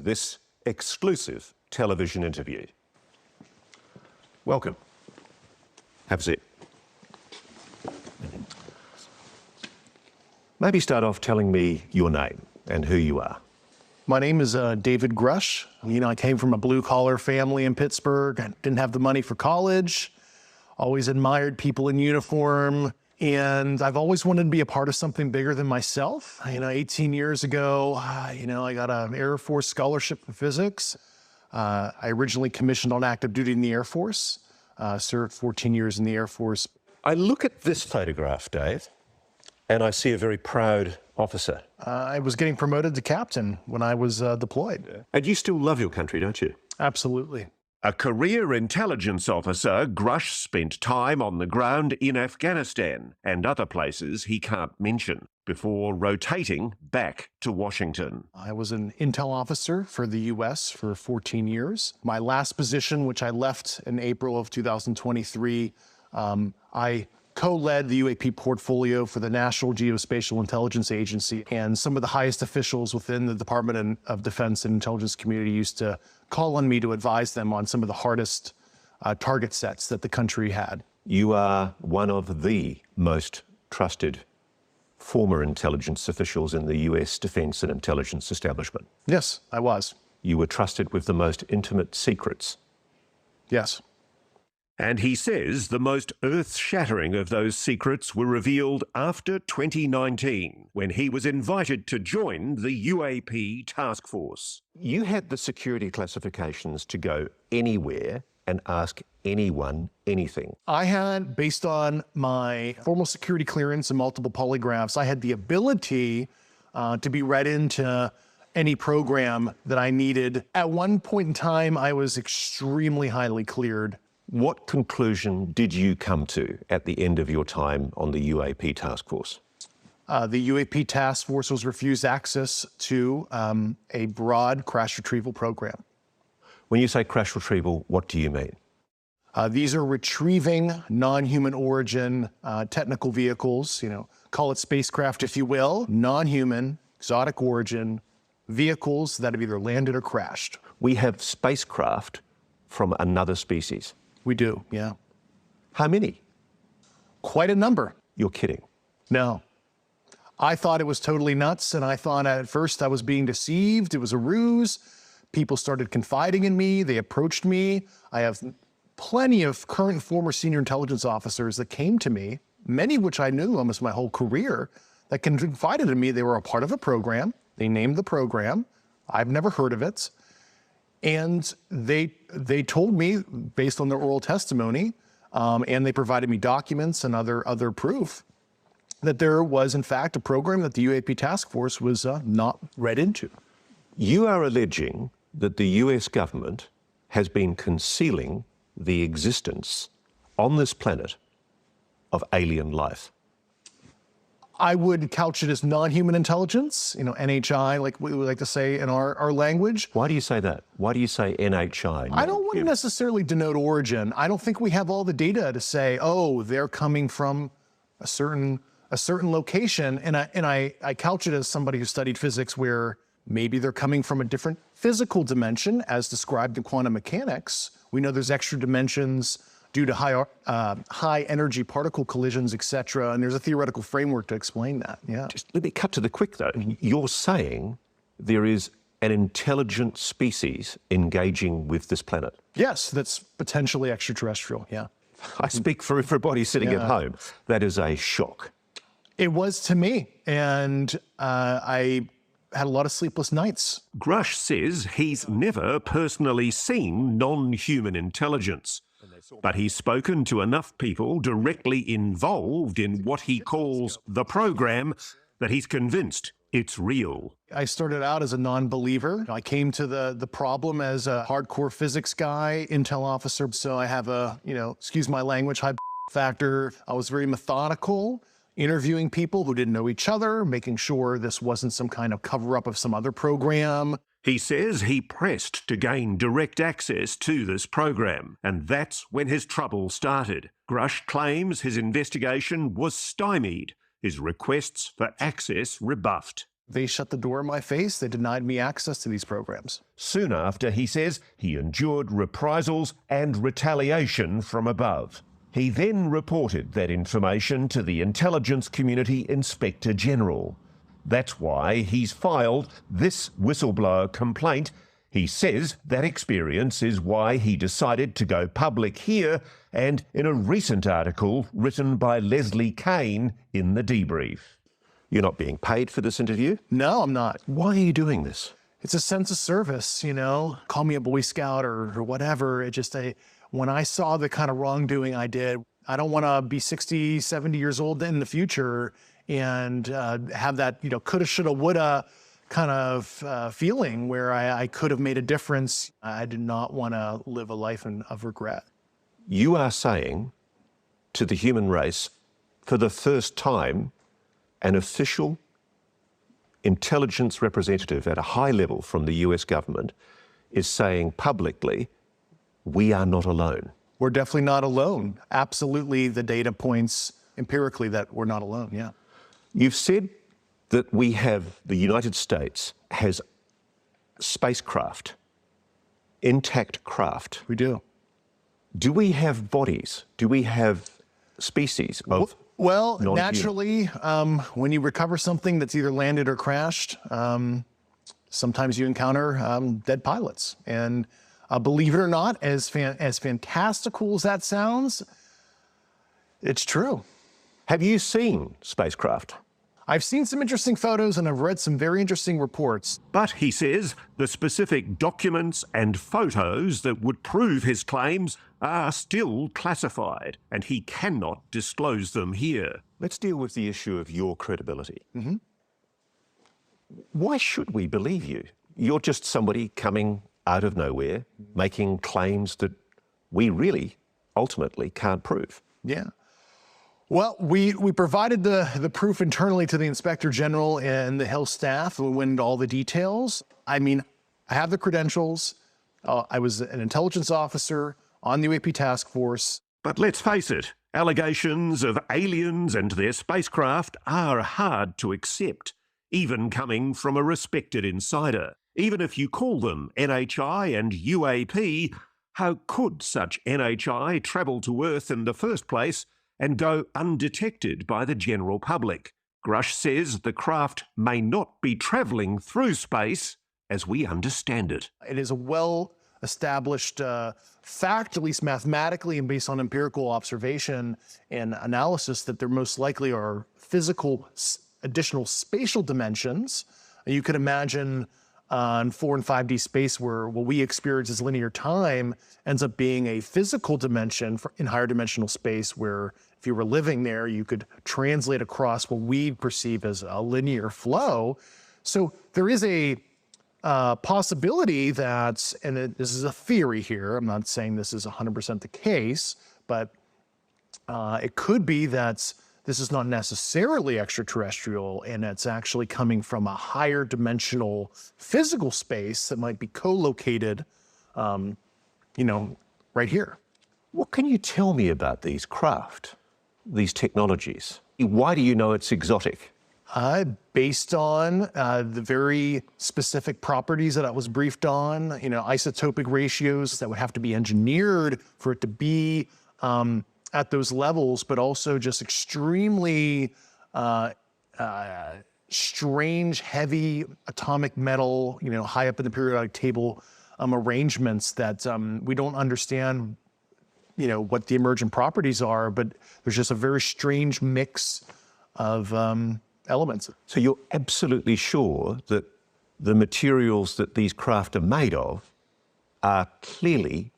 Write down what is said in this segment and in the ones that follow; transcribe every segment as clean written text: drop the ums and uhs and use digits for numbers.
this exclusive television interview. Welcome. Have a seat. Maybe start off telling me your name and who you are. My name is David Grusch. I came from a blue-collar family in Pittsburgh. I didn't have the money for college. Always admired people in uniform. And I've always wanted to be a part of something bigger than myself. 18 years ago, I got an Air Force scholarship in physics. I originally commissioned on active duty in the Air Force, served 14 years in the Air Force. I look at this photograph, Dave, and I see a very proud officer. I was getting promoted to captain when I was deployed. And you still love your country, don't you? Absolutely. A career intelligence officer, Grusch spent time on the ground in Afghanistan and other places he can't mention before rotating back to Washington. I was an intel officer for the U.S. for 14 years. My last position, which I left in April of 2023, I co-led the UAP portfolio for the National Geospatial Intelligence Agency, and some of the highest officials within the Department of Defense and intelligence community used to call on me to advise them on some of the hardest target sets that the country had. You are one of the most trusted former intelligence officials in the US defense and intelligence establishment. Yes, I was. You were trusted with the most intimate secrets. Yes. And he says the most earth-shattering of those secrets were revealed after 2019, when he was invited to join the UAP task force. You had the security classifications to go anywhere and ask anyone anything. I had, based on my formal security clearance and multiple polygraphs, I had the ability to be read into any program that I needed. At one point in time, I was extremely highly cleared. What conclusion did you come to at the end of your time on the UAP task force? The UAP task force was refused access to a broad crash retrieval program. When you say crash retrieval, what do you mean? These are retrieving non-human origin technical vehicles, call it spacecraft if you will, non-human, exotic origin vehicles that have either landed or crashed. We have spacecraft from another species. We do, yeah. How many? Quite a number. You're kidding. No. I thought it was totally nuts, and I thought at first I was being deceived. It was a ruse. People started confiding in me. They approached me. I have plenty of current and former senior intelligence officers that came to me, many of which I knew almost my whole career, that confided in me. They were a part of a program. They named the program. I've never heard of it. And they told me, based on their oral testimony, and they provided me documents and other proof, that there was, in fact, a program that the UAP task force was not read into. You are alleging that the US government has been concealing the existence on this planet of alien life. I would couch it as non-human intelligence, NHI, like we would like to say in our language. Why do you say that? Why do you say NHI? I don't want to necessarily denote origin. I don't think we have all the data to say, oh, they're coming from a certain location. And I couch it as somebody who studied physics, where maybe they're coming from a different physical dimension as described in quantum mechanics. We know there's extra dimensions due to high energy particle collisions, et cetera. And there's a theoretical framework to explain that, yeah. Just let me cut to the quick, though. You're saying there is an intelligent species engaging with this planet? Yes, that's potentially extraterrestrial, yeah. I speak for everybody sitting at home. That is a shock. It was to me, and I had a lot of sleepless nights. Grusch says he's never personally seen non-human intelligence, but he's spoken to enough people directly involved in what he calls the program that he's convinced it's real. I started out as a non-believer. I came to the problem as a hardcore physics guy, intel officer, so I have a, excuse my language, high factor. I was very methodical, interviewing people who didn't know each other, making sure this wasn't some kind of cover-up of some other program. He says he pressed to gain direct access to this program, and that's when his trouble started. Grusch claims his investigation was stymied, his requests for access rebuffed. They shut the door in my face. They denied me access to these programs. Soon after, he says, he endured reprisals and retaliation from above. He then reported that information to the Intelligence Community Inspector General. That's why he's filed this whistleblower complaint. He says that experience is why he decided to go public here and in a recent article written by Leslie Kane in The Debrief. You're not being paid for this interview? No, I'm not. Why are you doing this? It's a sense of service, you know, call me a Boy Scout or whatever. It just, when I saw the kind of wrongdoing I did, I don't want to be 60, 70 years old in the future and have that, you know, coulda, shoulda, woulda kind of feeling where I could have made a difference. I did not want to live a life of regret. You are saying to the human race, for the first time, an official intelligence representative at a high level from the US government is saying publicly, we are not alone. We're definitely not alone. Absolutely, the data points empirically that we're not alone, yeah. You've said that the United States has spacecraft, intact craft. We do. Do we have bodies? Do we have species of Well, naturally, when you recover something that's either landed or crashed, sometimes you encounter dead pilots. And believe it or not, as fantastical as that sounds, it's true. Have you seen spacecraft? I've seen some interesting photos and I've read some very interesting reports. But, he says, the specific documents and photos that would prove his claims are still classified, and he cannot disclose them here. Let's deal with the issue of your credibility. Mm-hmm. Why should we believe you? You're just somebody coming out of nowhere, making claims that we really ultimately can't prove. Yeah. Well, we provided the proof internally to the Inspector General and the Hill staff. We went into all the details. I mean, I have the credentials. I was an intelligence officer on the UAP task force. But let's face it, allegations of aliens and their spacecraft are hard to accept, even coming from a respected insider. Even if you call them NHI and UAP, how could such NHI travel to Earth in the first place and go undetected by the general public? Grusch says the craft may not be travelling through space as we understand it. It is a well-established fact, at least mathematically and based on empirical observation and analysis, that there most likely are physical additional spatial dimensions. You could imagine in 4 and 5D space where what we experience as linear time ends up being a physical dimension in higher dimensional space, where if you were living there, you could translate across what we perceive as a linear flow. So there is a possibility that, and this is a theory here, I'm not saying this is 100% the case, but it could be that this is not necessarily extraterrestrial and it's actually coming from a higher dimensional physical space that might be co-located, you know, right here. What can you tell me about these craft, these technologies? Why do you know it's exotic? Based on the very specific properties that I was briefed on, you know, isotopic ratios that would have to be engineered for it to be at those levels, but also just extremely strange, heavy atomic metal, you know, high up in the periodic table arrangements that we don't understand, you know, what the emergent properties are, but there's just a very strange mix of elements. So you're absolutely sure that the materials that these craft are made of are clearly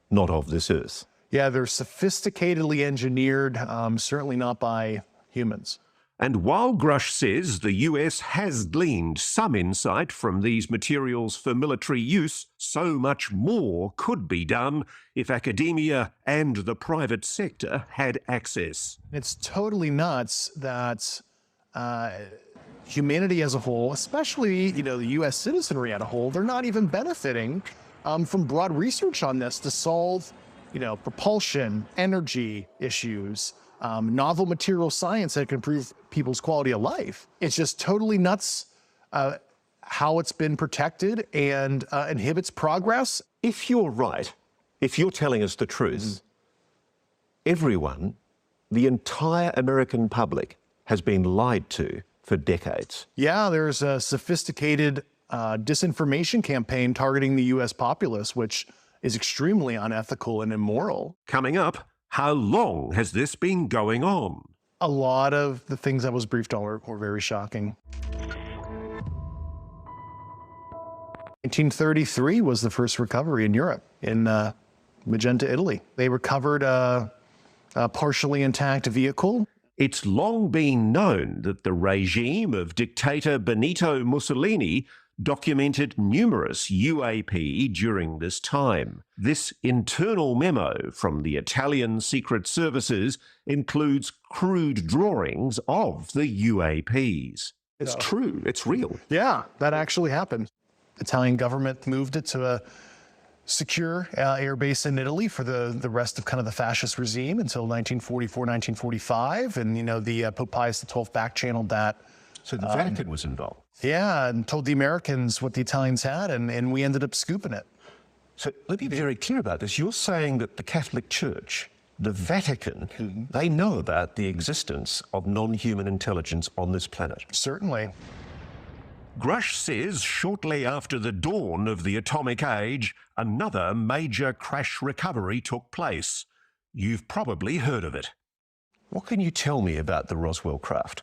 not of this Earth? Yeah, they're sophisticatedly engineered, certainly not by humans. And while Grusch says the US has gleaned some insight from these materials for military use, so much more could be done if academia and the private sector had access. It's totally nuts that humanity as a whole, especially, you know, the US citizenry as a whole, they're not even benefiting from broad research on this to solve, you know, propulsion, energy issues, novel material science that can improve people's quality of life. It's just totally nuts how it's been protected and inhibits progress. If you're right, if you're telling us the truth, everyone, the entire American public, has been lied to for decades. Yeah, there's a sophisticated disinformation campaign targeting the U.S. populace, which is extremely unethical and immoral. Coming up, how long has this been going on? A lot of the things I was briefed on were very shocking. 1933 was the first recovery in Europe, in Magenta, Italy. They recovered a partially intact vehicle. It's long been known that the regime of dictator Benito Mussolini documented numerous UAP during this time. This internal memo from the Italian secret services includes crude drawings of the UAPs. It's true, it's real. Yeah, that actually happened. The Italian government moved it to a secure air base in Italy for the rest of kind of the fascist regime until 1944, 1945. And, you know, the Pope Pius XII back-channeled that. So the Vatican was involved? Yeah, and told the Americans what the Italians had, and we ended up scooping it. So let me be very clear about this. You're saying that the Catholic Church, the Vatican, they know about the existence of non-human intelligence on this planet? Certainly. Grusch says shortly after the dawn of the atomic age, another major crash recovery took place. You've probably heard of it. What can you tell me about the Roswell craft?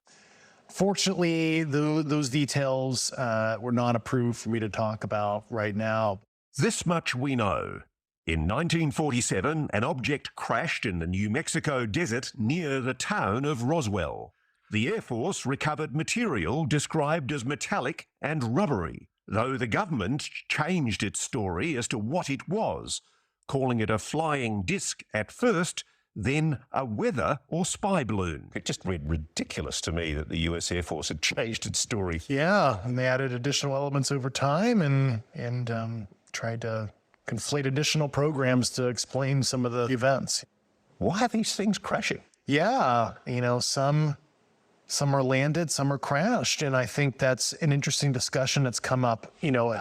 Fortunately, those details were not approved for me to talk about right now. This much we know. In 1947, an object crashed in the New Mexico desert near the town of Roswell. The Air Force recovered material described as metallic and rubbery, though the government changed its story as to what it was, calling it a flying disc at first, then a weather or spy balloon. It just read ridiculous to me that the US Air Force had changed its story. Yeah, and they added additional elements over time and tried to conflate additional programs to explain some of the events. Why are these things crashing? Yeah, you know, some are landed, some are crashed, and I think that's an interesting discussion that's come up, you know,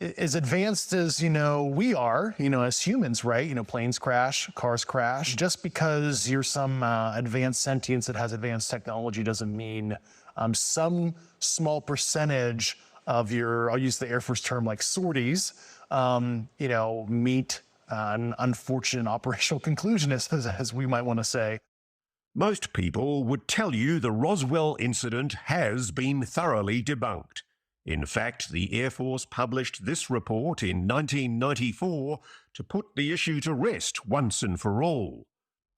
as advanced as, you know, we are, you know, as humans, right? You know, planes crash, cars crash. Just because you're some advanced sentience that has advanced technology doesn't mean some small percentage of your, I'll use the Air Force term like sorties, you know, meet an unfortunate operational conclusion, as we might want to say. Most people would tell you the Roswell incident has been thoroughly debunked. In fact, the Air Force published this report in 1994 to put the issue to rest once and for all.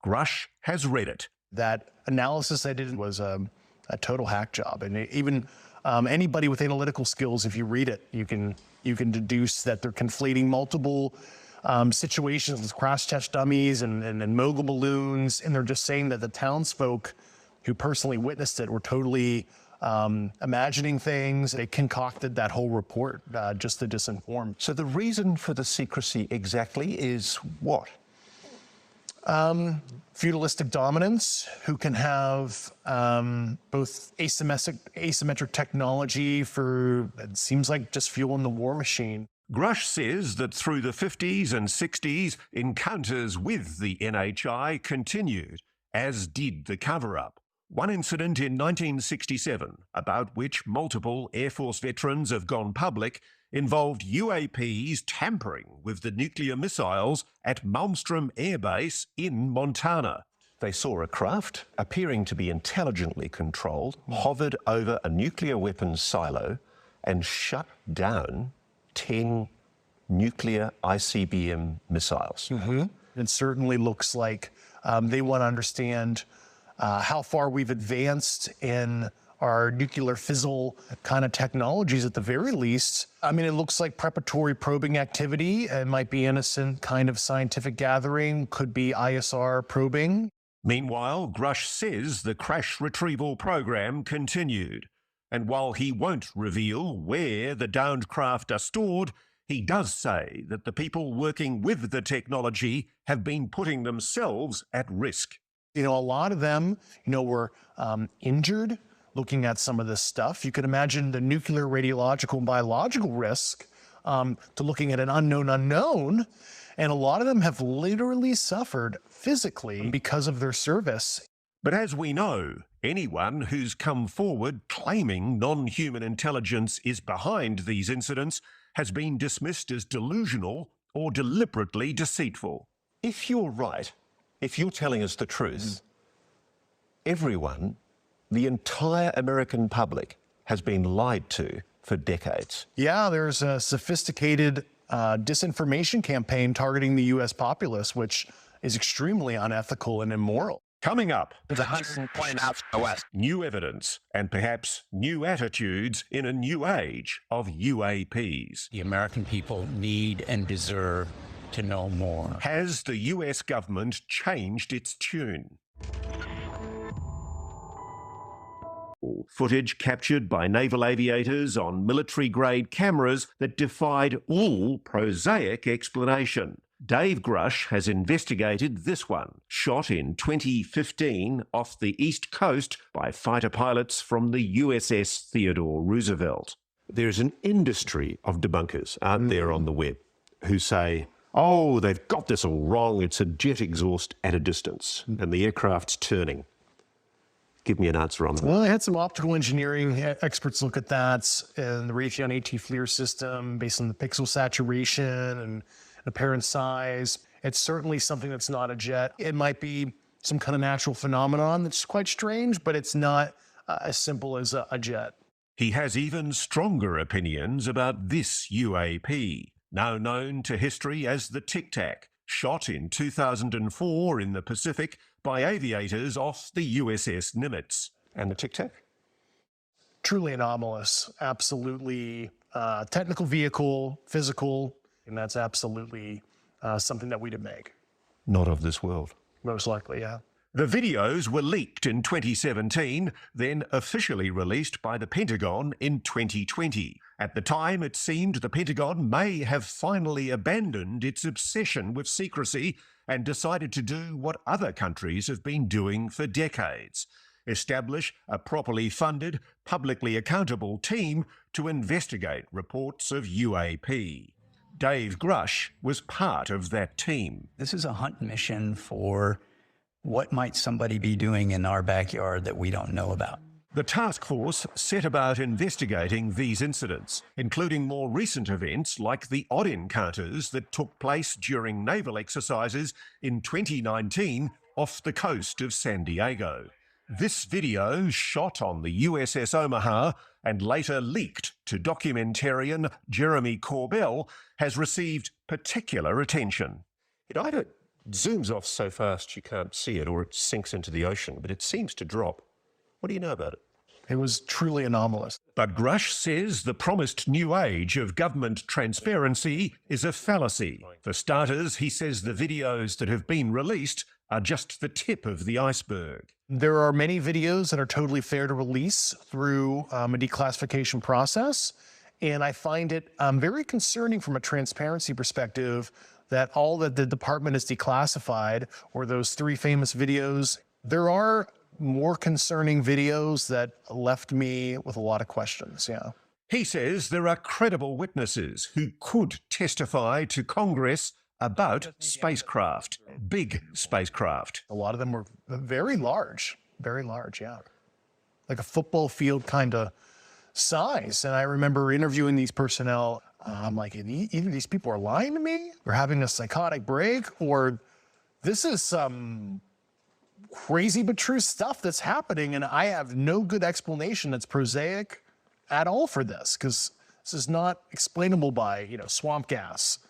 Grusch has read it. That analysis I did was a total hack job, and even anybody with analytical skills, if you read it, you can deduce that they're conflating multiple situations with crash test dummies and mogul balloons, and they're just saying that the townsfolk who personally witnessed it were totally imagining things. They concocted that whole report just to disinform. So the reason for the secrecy exactly is what? Feudalistic dominance, who can have both asymmetric technology for, it seems like, just fueling the war machine. Grusch says that through the 50s and 60s, encounters with the NHI continued, as did the cover-up. One incident in 1967, about which multiple Air Force veterans have gone public, involved UAPs tampering with the nuclear missiles at Malmstrom Air Base in Montana. They saw a craft, appearing to be intelligently controlled, hovered over a nuclear weapons silo and shut down 10 nuclear ICBM missiles. It certainly looks like they want to understand how far we've advanced in our nuclear fizzle kind of technologies at the very least. I mean, it looks like preparatory probing activity. It might be innocent kind of scientific gathering, could be ISR probing. Meanwhile, Grusch says the crash retrieval program continued. And while he won't reveal where the downed craft are stored, he does say that the people working with the technology have been putting themselves at risk. You know, a lot of them, you know, were injured looking at some of this stuff. You can imagine the nuclear, radiological, and biological risk to looking at an unknown. And a lot of them have literally suffered physically because of their service. But as we know, anyone who's come forward claiming non-human intelligence is behind these incidents has been dismissed as delusional or deliberately deceitful. If you're right, if you're telling us the truth, everyone, the entire American public, has been lied to for decades. Yeah, there's a sophisticated disinformation campaign targeting the U.S. populace, which is extremely unethical and immoral. Coming up, the 120 miles to the west. new evidence and perhaps new attitudes in a new age of UAPs. The American people need and deserve to know more. Has the US government changed its tune? Footage captured by naval aviators on military-grade cameras that defied all prosaic explanation. Dave Grusch has investigated this one, shot in 2015 off the East Coast by fighter pilots from the USS Theodore Roosevelt. There's an industry of debunkers out there on the web who say, oh, they've got this all wrong. It's a jet exhaust at a distance and the aircraft's turning. Give me an answer on that. Well, I had some optical engineering experts look at that and the Raytheon AT FLIR system based on the pixel saturation and apparent size. It's certainly something that's not a jet. It might be some kind of natural phenomenon that's quite strange, but it's not as simple as a jet. He has even stronger opinions about this UAP, now known to history as the Tic Tac, shot in 2004 in the Pacific by aviators off the USS Nimitz. And the Tic Tac? Truly anomalous, absolutely technical vehicle, physical, and that's absolutely something that we did make. Not of this world. Most likely, yeah. The videos were leaked in 2017, then officially released by the Pentagon in 2020. At the time, it seemed the Pentagon may have finally abandoned its obsession with secrecy and decided to do what other countries have been doing for decades: establish a properly funded, publicly accountable team to investigate reports of UAP. Dave Grusch was part of that team. This is a hunt mission for what might somebody be doing in our backyard that we don't know about. The task force set about investigating these incidents, including more recent events like the odd encounters that took place during naval exercises in 2019 off the coast of San Diego. This video, shot on the USS Omaha and later leaked to documentarian Jeremy Corbell, has received particular attention. It either zooms off so fast you can't see it or it sinks into the ocean, but it seems to drop. What do you know about it? It was truly anomalous. But Grusch says the promised new age of government transparency is a fallacy. For starters, he says the videos that have been released are just the tip of the iceberg. There are many videos that are totally fair to release through a declassification process, and I find it very concerning from a transparency perspective that all that the department has declassified, or those 3 famous videos, there are more concerning videos that left me with a lot of questions, yeah. He says there are credible witnesses who could testify to Congress about spacecraft, big spacecraft. A lot of them were very large, yeah. Like a football field kind of size. And I remember interviewing these personnel. I'm like, either these people are lying to me, they're having a psychotic break, or this is some crazy but true stuff that's happening, and I have no good explanation that's prosaic at all for this, because this is not explainable by, swamp gas,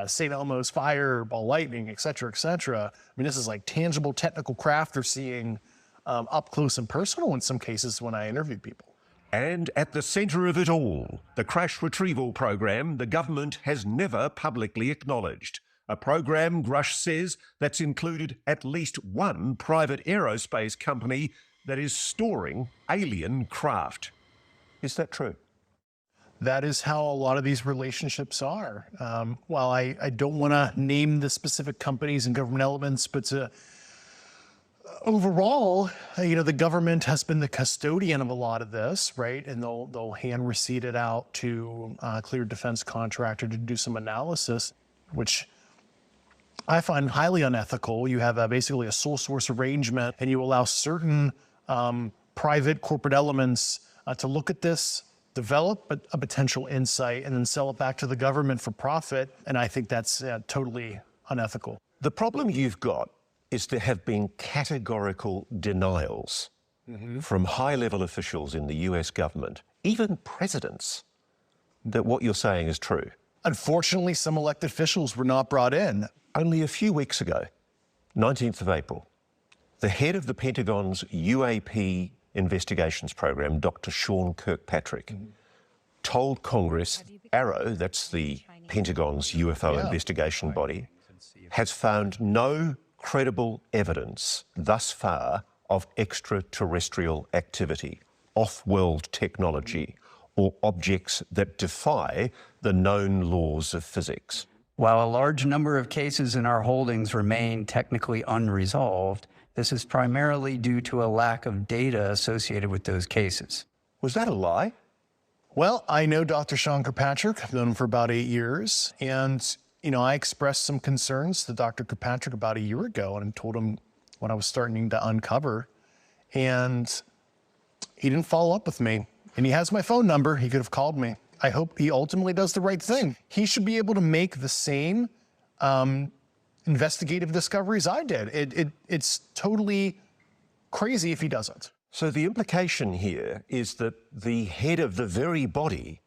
St. Elmo's fire, ball lightning, et cetera, et cetera. I mean, this is like tangible technical craft they're seeing up close and personal in some cases when I interviewed people. And at the centre of it all, the crash retrieval program the government has never publicly acknowledged. A program, Grusch says, that's included at least one private aerospace company that is storing alien craft. Is that true? That is how a lot of these relationships are. While I don't want to name the specific companies and government elements, but overall, the government has been the custodian of a lot of this, right? And they'll hand receipt it out to a cleared defense contractor to do some analysis, which I find highly unethical. You have basically a sole source arrangement, and you allow certain private corporate elements to look at this, develop a potential insight, and then sell it back to the government for profit. And I think that's totally unethical. The problem you've got is there have been categorical denials from high-level officials in the US government, even presidents, that what you're saying is true. Unfortunately, some elected officials were not brought in. Only a few weeks ago, 19th of April, the head of the Pentagon's UAP investigations program, Dr. Sean Kirkpatrick, told Congress AARO, that's the Pentagon's UFO investigation body, has found no credible evidence thus far of extraterrestrial activity, off-world technology, or objects that defy the known laws of physics. While a large number of cases in our holdings remain technically unresolved, this is primarily due to a lack of data associated with those cases. Was that a lie? Well, I know Dr. Sean Kirkpatrick. I've known him for about 8 years. And, I expressed some concerns to Dr. Kirkpatrick about a year ago and told him what I was starting to uncover. And he didn't follow up with me. And he has my phone number. He could have called me. I hope he ultimately does the right thing. He should be able to make the same investigative discoveries I did. It's totally crazy if he doesn't. So the implication here is that the head of the very body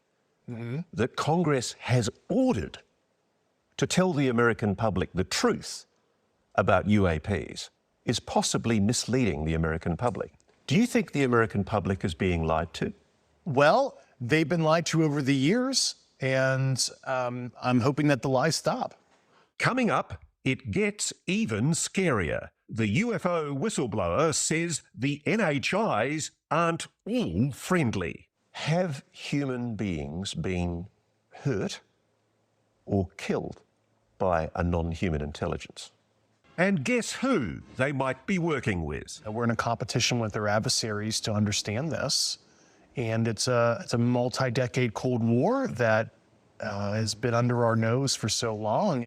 that Congress has ordered to tell the American public the truth about UAPs is possibly misleading the American public. Do you think the American public is being lied to? Well, they've been lied to over the years, and I'm hoping that the lies stop. Coming up, it gets even scarier. The UFO whistleblower says the NHIs aren't all friendly. Have human beings been hurt or killed by a non-human intelligence? And guess who they might be working with? We're in a competition with their adversaries to understand this. And it's a multi-decade Cold War that has been under our nose for so long.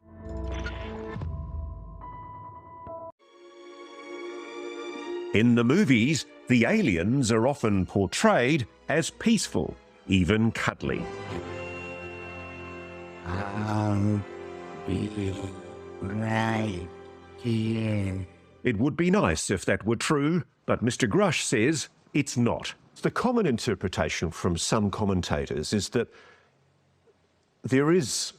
In the movies, the aliens are often portrayed as peaceful, even cuddly. I'll be right here. It would be nice if that were true, but Mr. Grusch says it's not. The common interpretation from some commentators is that there is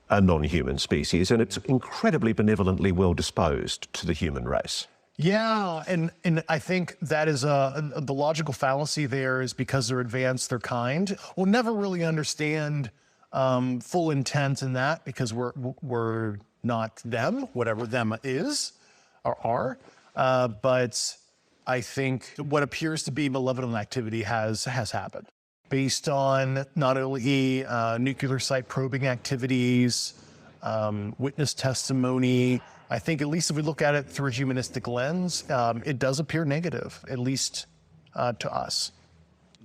a non-human species and it's incredibly benevolently well disposed to the human race. Yeah, and I think that is the logical fallacy there is because they're advanced, they're kind. We'll never really understand full intent in that because we're not them, whatever them is or are. But I think what appears to be malevolent activity has happened based on not only nuclear site probing activities, witness testimony. I think at least if we look at it through a humanistic lens, it does appear negative, at least to us.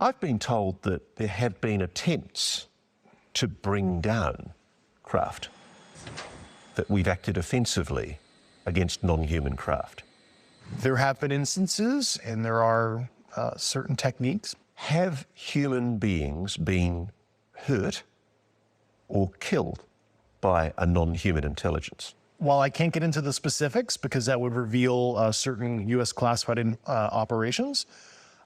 I've been told that there have been attempts to bring down craft, that we've acted offensively against non-human craft. There have been instances, and there are certain techniques. Have human beings been hurt or killed by a non-human intelligence? While I can't get into the specifics because that would reveal certain U.S. classified operations,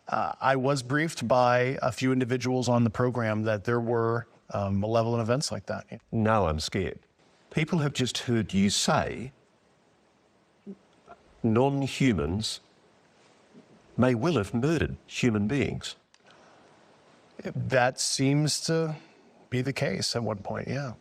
I was briefed by a few individuals on the program that there were malevolent events like that. No, I'm scared. People have just heard you say non-humans may well have murdered human beings. That seems to be the case at one point, yeah.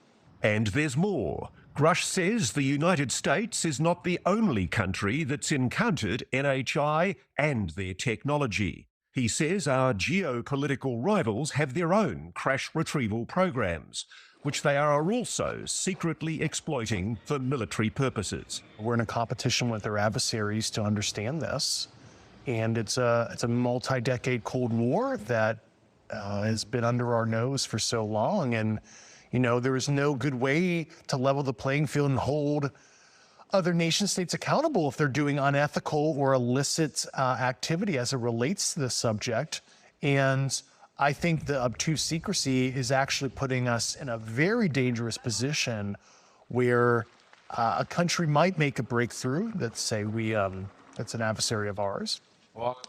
And there's more. Grusch says the United States is not the only country that's encountered NHI and their technology. He says our geopolitical rivals have their own crash retrieval programs, which they are also secretly exploiting for military purposes. We're in a competition with their adversaries to understand this. And it's a multi-decade Cold War that has been under our nose for so long. And, you know, there is no good way to level the playing field and hold other nation states accountable if they're doing unethical or illicit activity as it relates to this subject. And I think the obtuse secrecy is actually putting us in a very dangerous position where a country might make a breakthrough that say that's an adversary of ours.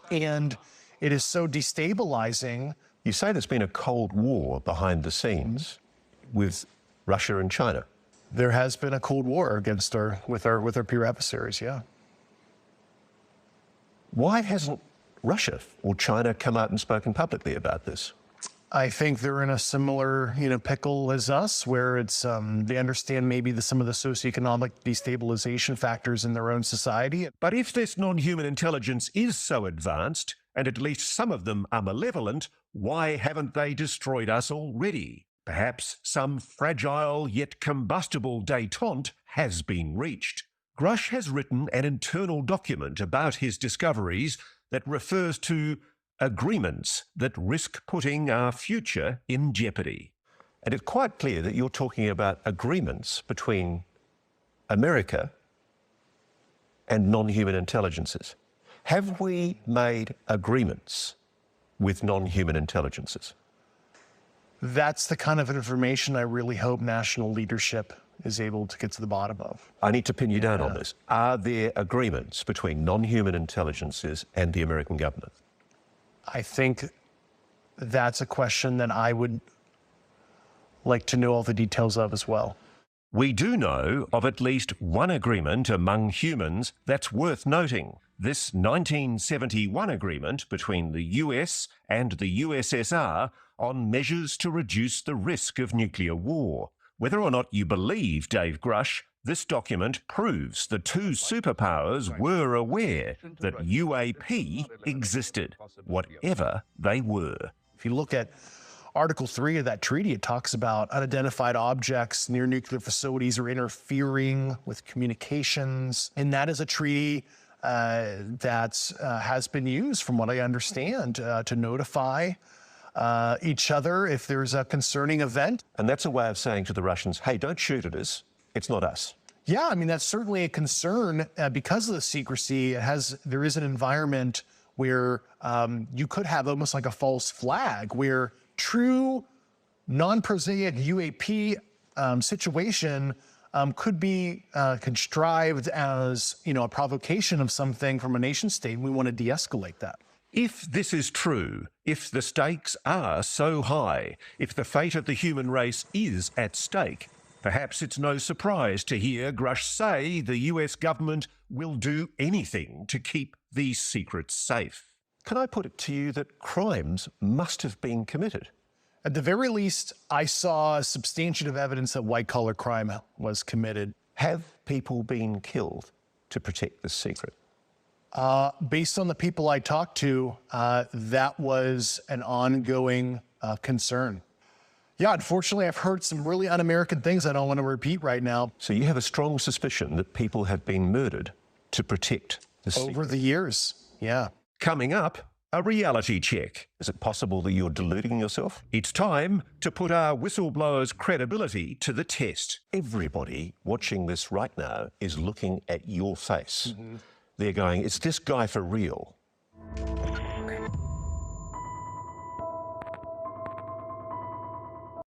And it is so destabilizing. You say there's been a Cold War behind the scenes with Russia and China. There has been a Cold War with our peer adversaries, yeah. Why hasn't Russia or China come out and spoken publicly about this? I think they're in a similar, pickle as us, where it's they understand maybe some of the socioeconomic destabilization factors in their own society. But if this non-human intelligence is so advanced, and at least some of them are malevolent, why haven't they destroyed us already? Perhaps some fragile yet combustible détente has been reached. Grusch has written an internal document about his discoveries that refers to agreements that risk putting our future in jeopardy. And it's quite clear that you're talking about agreements between America and non-human intelligences. Have we made agreements with non-human intelligences? That's the kind of information I really hope national leadership is able to get to the bottom of. I need to pin you down on this. Are there agreements between non-human intelligences and the American government? I think that's a question that I would like to know all the details of as well. We do know of at least one agreement among humans that's worth noting. This 1971 agreement between the US and the USSR on measures to reduce the risk of nuclear war. Whether or not you believe Dave Grusch, this document proves the two superpowers were aware that UAP existed, whatever they were. If you look at Article 3 of that treaty, it talks about unidentified objects near nuclear facilities or interfering with communications. And that is a treaty that has been used, from what I understand, to notify each other if there's a concerning event. And that's a way of saying to the Russians, hey, don't shoot at us. It's not us. Yeah, I mean, that's certainly a concern because of the secrecy. There is an environment where you could have almost like a false flag, where true non-prosaic UAP situation could be contrived as, a provocation of something from a nation state, and we want to de-escalate that. If this is true, if the stakes are so high, if the fate of the human race is at stake, perhaps it's no surprise to hear Grusch say the US government will do anything to keep these secrets safe. Can I put it to you that crimes must have been committed? At the very least, I saw substantiative evidence that white-collar crime was committed. Have people been killed to protect this secret? Based on the people I talked to, that was an ongoing concern. Yeah, unfortunately, I've heard some really un-American things I don't want to repeat right now. So you have a strong suspicion that people have been murdered to protect the secret? Over the years, yeah. Coming up, a reality check. Is it possible that you're deluding yourself? It's time to put our whistleblower's credibility to the test. Everybody watching this right now is looking at your face. They're going, is this guy for real?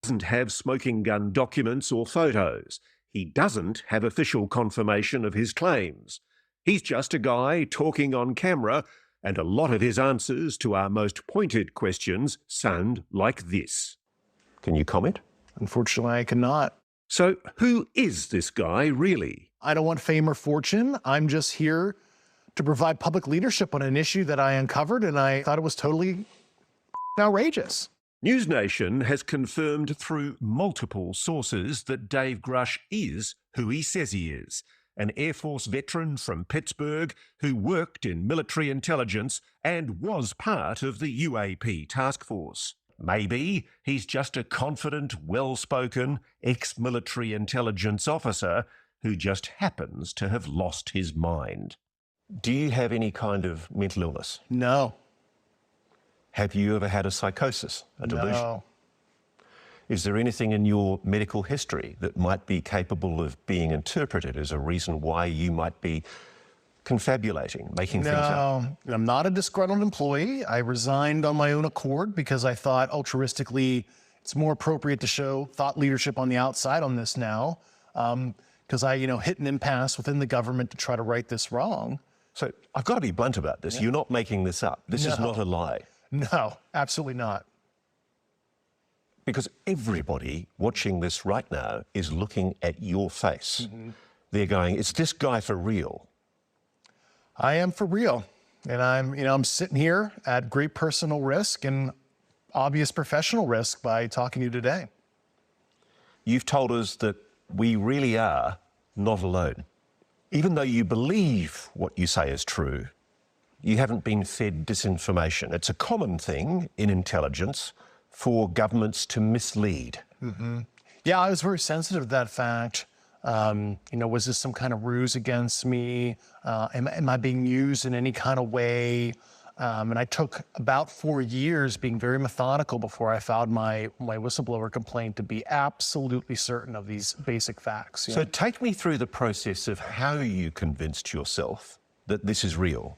Doesn't have smoking gun documents or photos. He doesn't have official confirmation of his claims. He's just a guy talking on camera, and a lot of his answers to our most pointed questions sound like this. Can you comment? Unfortunately, I cannot. So who is this guy really? I don't want fame or fortune. I'm just here to provide public leadership on an issue that I uncovered, and I thought it was totally outrageous. News Nation has confirmed through multiple sources that Dave Grusch is who he says he is, an Air Force veteran from Pittsburgh who worked in military intelligence and was part of the UAP task force. maybe he's just a confident, well-spoken, ex-military intelligence officer who just happens to have lost his mind. Do you have any kind of mental illness? No. Have you ever had a psychosis, a delusion? No. Is there anything in your medical history that might be capable of being interpreted as a reason why you might be confabulating, making things up? No, I'm not a disgruntled employee. I resigned on my own accord because I thought altruistically it's more appropriate to show thought leadership on the outside on this now, because I, hit an impasse within the government to try to right this wrong. So I've got to be blunt about this. You're not making this up. This is not a lie. No, absolutely not. Because everybody watching this right now is looking at your face. They're going, is this guy for real? I am for real. And I'm sitting here at great personal risk and obvious professional risk by talking to you today. You've told us that we really are not alone. Even though you believe what you say is true, you haven't been fed disinformation. It's a common thing in intelligence for governments to mislead. Yeah, I was very sensitive to that fact. Was this some kind of ruse against me? Am I being used in any kind of way? And I took about 4 years being very methodical before I filed my whistleblower complaint to be absolutely certain of these basic facts. So take me through the process of how you convinced yourself that this is real.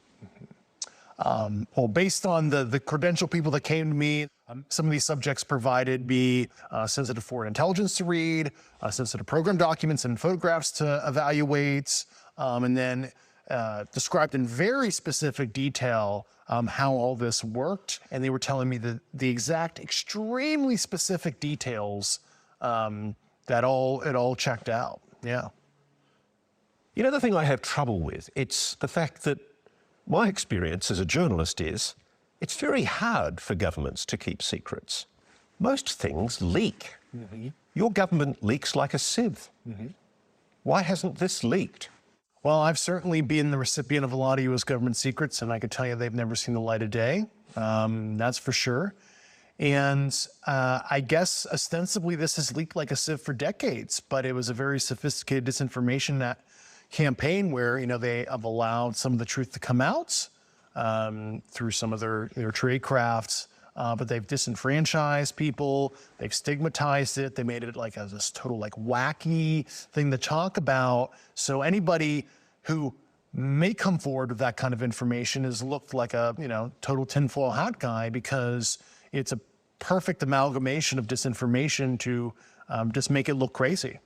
Well, based on the credential people that came to me, some of these subjects provided me sensitive foreign intelligence to read, sensitive program documents and photographs to evaluate, and then described in very specific detail how all this worked. And they were telling me the exact, extremely specific details that it all checked out. Yeah. You know, the thing I have trouble with, it's the fact that my experience as a journalist is it's very hard for governments to keep secrets. Most things leak. Your government leaks like a sieve. Why hasn't this leaked? Well, I've certainly been the recipient of a lot of U.S. government secrets, and I can tell you they've never seen the light of day. That's for sure. And I guess ostensibly this has leaked like a sieve for decades, but it was a very sophisticated disinformation campaign where, they have allowed some of the truth to come out through some of their trade crafts, but they've disenfranchised people, they've stigmatized it, they made it like this total wacky thing to talk about. So anybody who may come forward with that kind of information has looked like a total tinfoil hat guy, because it's a perfect amalgamation of disinformation to just make it look crazy.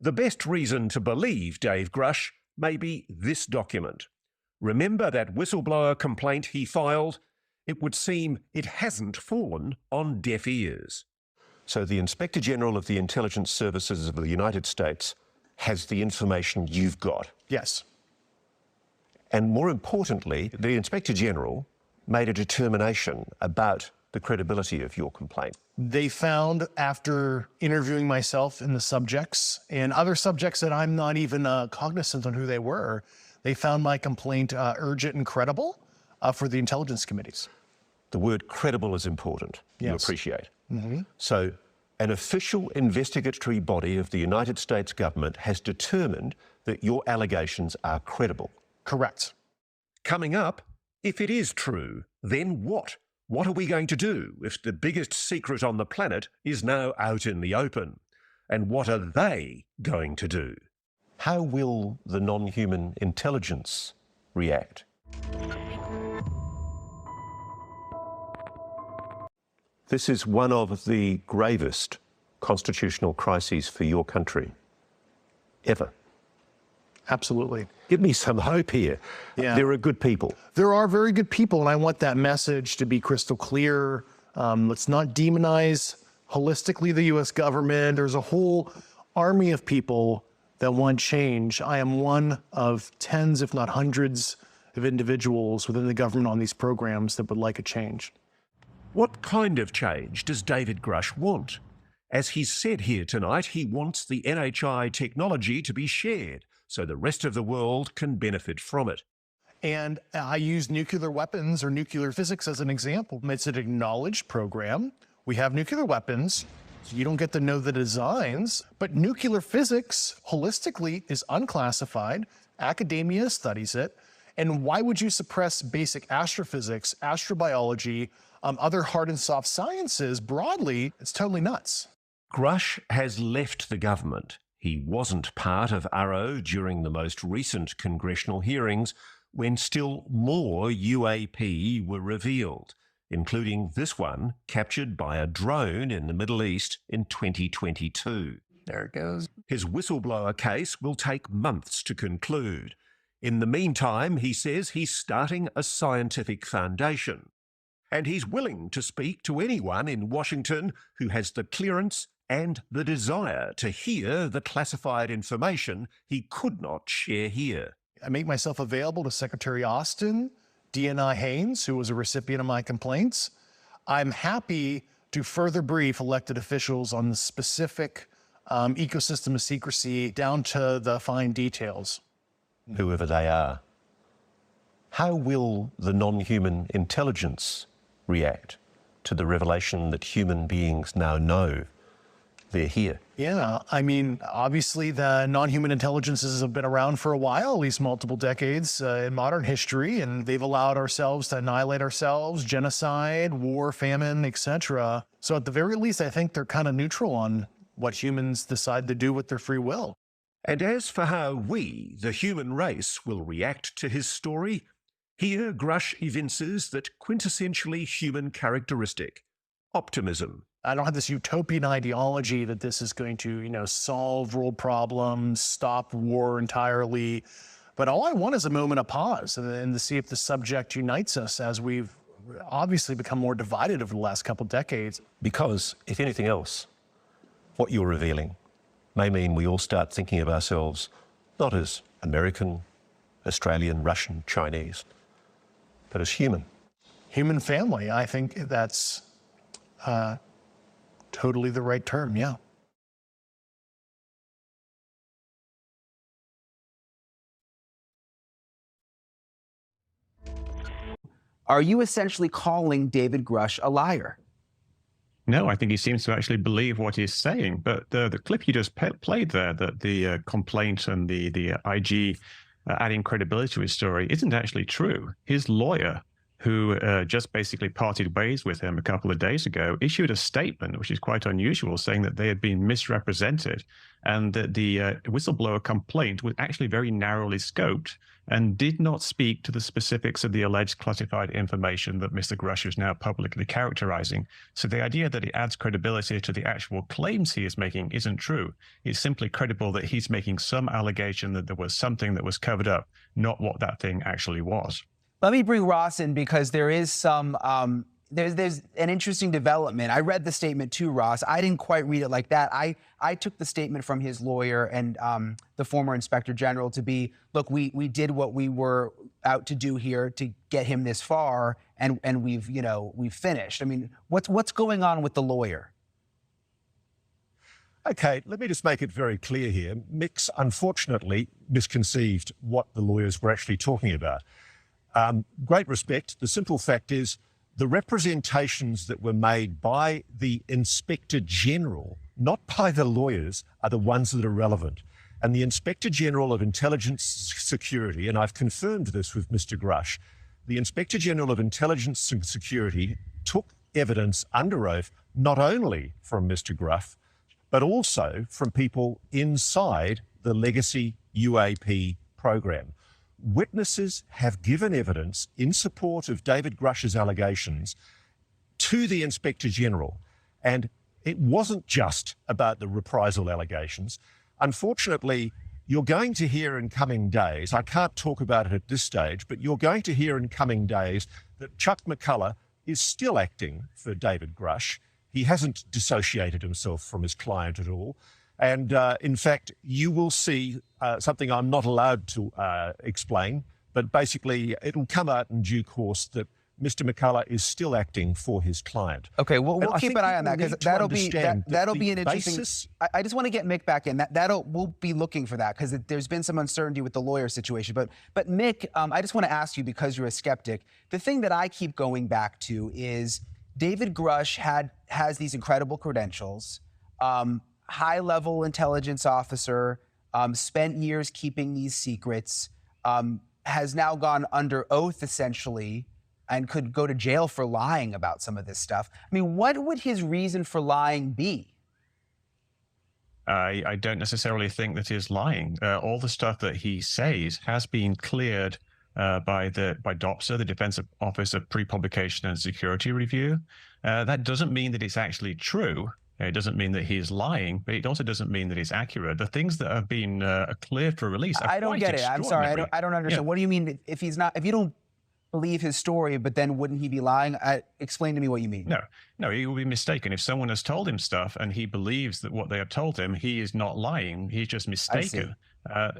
The best reason to believe Dave Grusch may be this document. Remember that whistleblower complaint he filed? It would seem it hasn't fallen on deaf ears. So the Inspector General of the Intelligence Services of the United States has the information you've got. Yes. And more importantly, the Inspector General made a determination about the credibility of your complaint. They found, after interviewing myself and the subjects and other subjects that I'm not even cognizant on who they were, they found my complaint urgent and credible for the intelligence committees. The word credible is important. Yes. You appreciate. So an official investigatory body of the United States government has determined that your allegations are credible. Correct. Coming up, if it is true, then what? What are we going to do if the biggest secret on the planet is now out in the open? And what are they going to do? How will the non-human intelligence react? This is one of the gravest constitutional crises for your country ever. Absolutely. Give me some hope here. Yeah. There are good people. There are very good people, and I want that message to be crystal clear. Let's not demonize holistically the U.S. government. There's a whole army of people that want change. I am one of tens, if not hundreds, of individuals within the government on these programs that would like a change. What kind of change does David Grusch want? As he's said here tonight, he wants the NHI technology to be shared so the rest of the world can benefit from it. And I use nuclear weapons or nuclear physics as an example. It's an acknowledged program We have nuclear weapons, so you don't get to know the designs, but nuclear physics, holistically, is unclassified. Academia studies it. And why would you suppress basic astrophysics, astrobiology, other hard and soft sciences broadly? It's totally nuts. Grusch has left the government. He wasn't part of URO during the most recent congressional hearings when still more UAP were revealed, including this one captured by a drone in the Middle East in 2022. There it goes. His whistleblower case will take months to conclude. In the meantime, he says he's starting a scientific foundation. And he's willing to speak to anyone in Washington who has the clearance and the desire to hear the classified information he could not share here. I make myself available to Secretary Austin, DNI Haynes, who was a recipient of my complaints. I'm happy to further brief elected officials on the specific ecosystem of secrecy down to the fine details. Whoever they are. How will the non-human intelligence react to the revelation that human beings now know they're here? Yeah, I mean, obviously the non-human intelligences have been around for a while, at least multiple decades in modern history, and they've allowed ourselves to annihilate ourselves, genocide, war, famine, etc. So at the very least, I think they're kind of neutral on what humans decide to do with their free will. And as for how we, the human race, will react to his story, here Grusch evinces that quintessentially human characteristic, optimism. I don't have this utopian ideology that this is going to, solve world problems, stop war entirely. But all I want is a moment of pause and to see if the subject unites us, as we've obviously become more divided over the last couple decades. Because, if anything else, what you're revealing may mean we all start thinking of ourselves not as American, Australian, Russian, Chinese, but as human. Human family, I think that's totally the right term, yeah. Are you essentially calling David Grusch a liar? No, I think he seems to actually believe what he's saying. But the clip you just played there, the complaint and the IG adding credibility to his story, isn't actually true. His lawyer, who just basically parted ways with him a couple of days ago, issued a statement, which is quite unusual, saying that they had been misrepresented and that the whistleblower complaint was actually very narrowly scoped and did not speak to the specifics of the alleged classified information that Mr. Grusch is now publicly characterizing. So the idea that it adds credibility to the actual claims he is making isn't true. It's simply credible that he's making some allegation that there was something that was covered up, not what that thing actually was. Let me bring Ross in because there is some, there's an interesting development. I read the statement too, Ross. I didn't quite read it like that. I took the statement from his lawyer and the former inspector general to be, look, we did what we were out to do here to get him this far, and we've finished. I mean, what's going on with the lawyer? Okay, let me just make it very clear here. Mick's unfortunately misconceived what the lawyers were actually talking about. Great respect. The simple fact is the representations that were made by the Inspector General, not by the lawyers, are the ones that are relevant. And the Inspector General of Intelligence Security, and I've confirmed this with Mr. Grusch, the Inspector General of Intelligence and Security took evidence under oath not only from Mr. Grusch, but also from people inside the legacy UAP program. Witnesses have given evidence in support of David Grusch's allegations to the Inspector General, and it wasn't just about the reprisal allegations. Unfortunately, you're going to hear in coming days, I can't talk about it at this stage, but you're going to hear in coming days that Chuck McCullough is still acting for David Grusch. He hasn't dissociated himself from his client at all. And in fact, you will see something I'm not allowed to explain, but basically it'll come out in due course that Mr. McCullough is still acting for his client. Okay, we'll keep an eye on that because that'll be an interesting. I just want to get Mick back in. We'll be looking for that because there's been some uncertainty with the lawyer situation. But Mick, I just want to ask you because you're a skeptic. The thing that I keep going back to is David Grusch has these incredible credentials, high-level intelligence officer, spent years keeping these secrets, has now gone under oath, essentially, and could go to jail for lying about some of this stuff. I mean, what would his reason for lying be? I don't necessarily think that he's lying. All the stuff that he says has been cleared by DOPSA, the Defense Office of Pre-Publication and Security Review. That doesn't mean that it's actually true. It doesn't mean that he's lying, but it also doesn't mean that it's accurate. The things that have been cleared for release are I don't get it. I'm sorry. I don't understand. Yeah. What do you mean if you don't believe his story, but then wouldn't he be lying? Explain to me what you mean. No, he will be mistaken. If someone has told him stuff and he believes that what they have told him, he is not lying. He's just mistaken.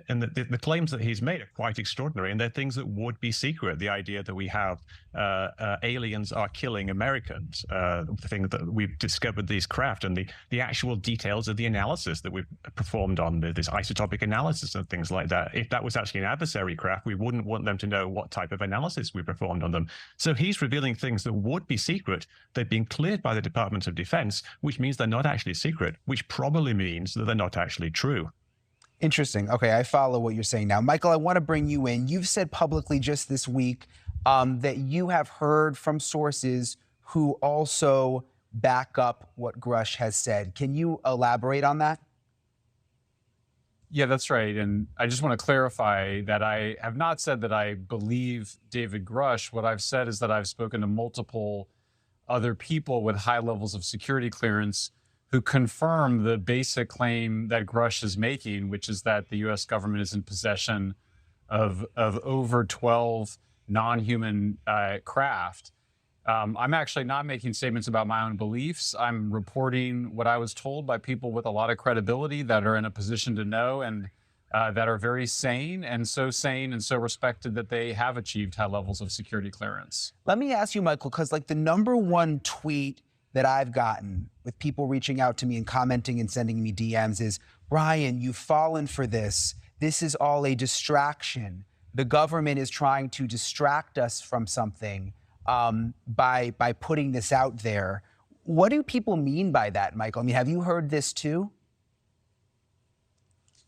And the claims that he's made are quite extraordinary, and they're things that would be secret. The idea that we have aliens are killing Americans, the thing that we've discovered these craft, and the actual details of the analysis that we've performed on this isotopic analysis and things like that. If that was actually an adversary craft, we wouldn't want them to know what type of analysis we performed on them. So he's revealing things that would be secret. They've been cleared by the Department of Defense, which means they're not actually secret, which probably means that they're not actually true. Interesting. Okay, I follow what you're saying now. Michael, I want to bring you in. You've said publicly just this week that you have heard from sources who also back up what Grusch has said. Can you elaborate on that? Yeah, that's right. And I just want to clarify that I have not said that I believe David Grusch. What I've said is that I've spoken to multiple other people with high levels of security clearance who confirm the basic claim that Grusch is making, which is that the U.S. government is in possession of over 12 non-human craft. I'm actually not making statements about my own beliefs. I'm reporting what I was told by people with a lot of credibility that are in a position to know and that are very sane and so respected that they have achieved high levels of security clearance. Let me ask you, Michael, because like the number one tweet that I've gotten with people reaching out to me and commenting and sending me DMs is, Brian, you've fallen for this. This is all a distraction. The government is trying to distract us from something by putting this out there. What do people mean by that, Michael? I mean, have you heard this too?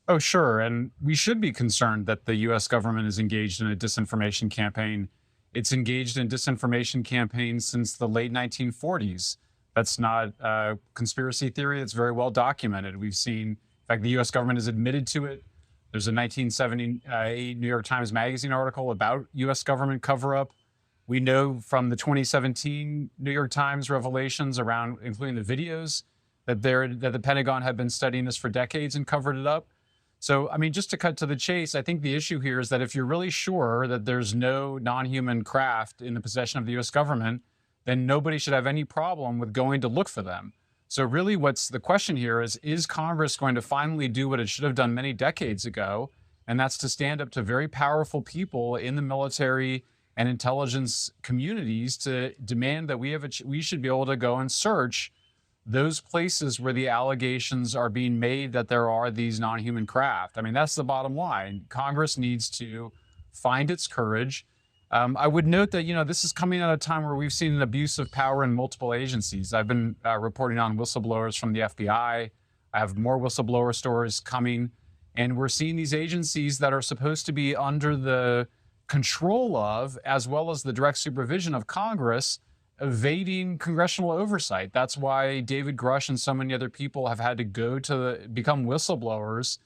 Oh, sure. And we should be concerned that the U.S. government is engaged in a disinformation campaign. It's engaged in disinformation campaigns since the late 1940s. That's not a conspiracy theory. It's very well documented. We've seen, in fact, the U.S. government has admitted to it. There's a 1978 New York Times Magazine article about U.S. government cover-up. We know from the 2017 New York Times revelations around, including the videos, that the Pentagon had been studying this for decades and covered it up. So, I mean, just to cut to the chase, I think the issue here is that if you're really sure that there's no non-human craft in the possession of the U.S. government, then nobody should have any problem with going to look for them. So really what's the question here is Congress going to finally do what it should have done many decades ago? And that's to stand up to very powerful people in the military and intelligence communities to demand that we should be able to go and search those places where the allegations are being made that there are these non-human craft. I mean, that's the bottom line. Congress needs to find its courage. I would note that, this is coming at a time where we've seen an abuse of power in multiple agencies. I've been reporting on whistleblowers from the FBI. I have more whistleblower stories coming. And we're seeing these agencies that are supposed to be under the control of, as well as the direct supervision of Congress, evading congressional oversight. That's why David Grusch and so many other people have had to go become whistleblowers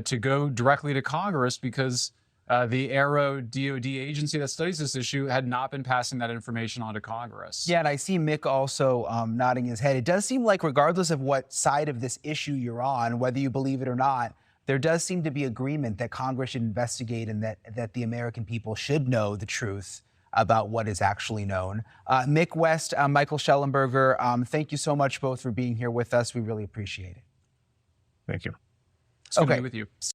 to go directly to Congress because the Aero DOD agency that studies this issue had not been passing that information on to Congress. Yeah, and I see Mick also nodding his head. It does seem like regardless of what side of this issue you're on, whether you believe it or not, there does seem to be agreement that Congress should investigate and that the American people should know the truth about what is actually known. Mick West, Michael Schellenberger, thank you so much both for being here with us. We really appreciate it. Thank you. It's good to be with you.